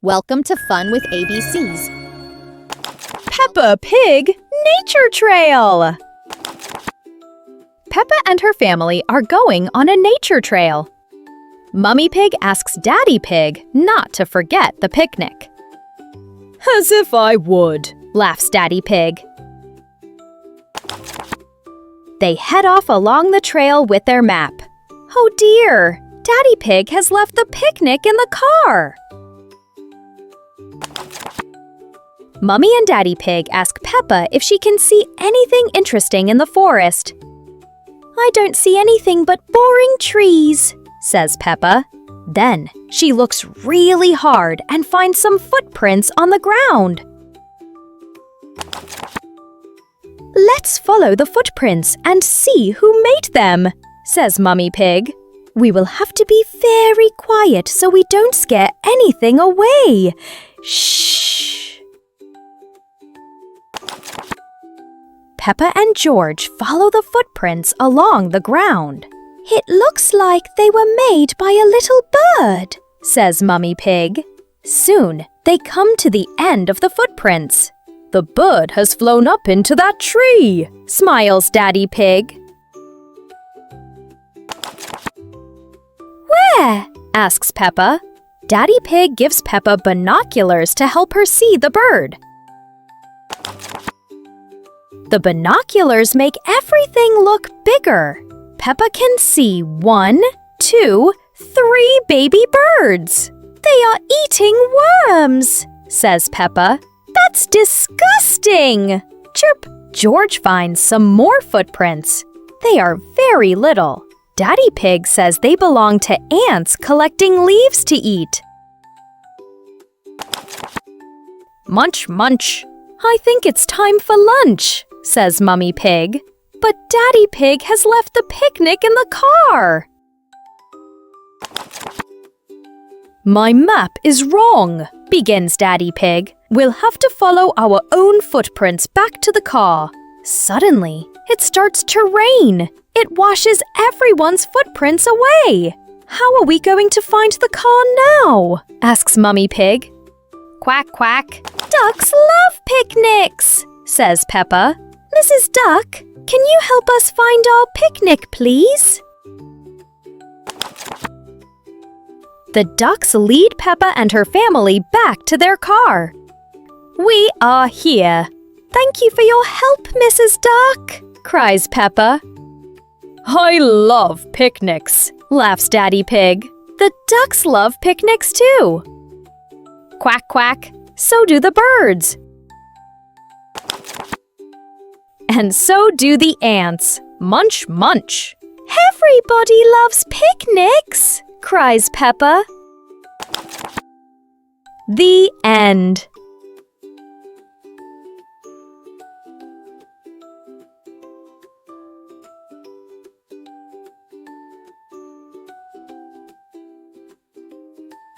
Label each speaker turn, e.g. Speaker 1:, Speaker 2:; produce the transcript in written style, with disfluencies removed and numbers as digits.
Speaker 1: Welcome to Fun with ABCs.
Speaker 2: Peppa Pig Nature Trail! Peppa and her family are going on a nature trail. Mummy Pig asks Daddy Pig not to forget the picnic. As if I would, laughs Daddy Pig. They head off along the trail with their map. Oh dear, Daddy Pig has left the picnic in the car. Mummy and Daddy Pig ask Peppa if she can see anything interesting in the forest. I don't see anything but boring trees, says Peppa. Then she looks really hard and finds some footprints on the ground. Let's follow the footprints and see who made them, says Mummy Pig. We will have to be very quiet so we don't scare anything away. Shh. Peppa and George follow the footprints along the ground. It looks like they were made by a little bird, says Mummy Pig. Soon they come to the end of the footprints. The bird has flown up into that tree, smiles Daddy Pig. Where? Asks Peppa. Daddy Pig gives Peppa binoculars to help her see the bird. The binoculars make everything look bigger. Peppa can see 1, 2, 3 baby birds. They are eating worms, says Peppa. That's disgusting! Chirp! George finds some more footprints. They are very little. Daddy Pig says they belong to ants collecting leaves to eat. Munch, munch. I think it's time for lunch, says Mummy Pig. But Daddy Pig has left the picnic in the car. My map is wrong, begins Daddy Pig. We'll have to follow our own footprints back to the car. Suddenly, it starts to rain. It washes everyone's footprints away. How are we going to find the car now? Asks Mummy Pig. Quack, quack. Ducks love picnics, says Peppa. Mrs. Duck, can you help us find our picnic, please? The ducks lead Peppa and her family back to their car. We are here. Thank you for your help, Mrs. Duck, cries Peppa. I love picnics, laughs Daddy Pig. The ducks love picnics too. Quack, quack. So do the birds. And so do the ants. Munch, munch. Everybody loves picnics, cries Peppa. The end.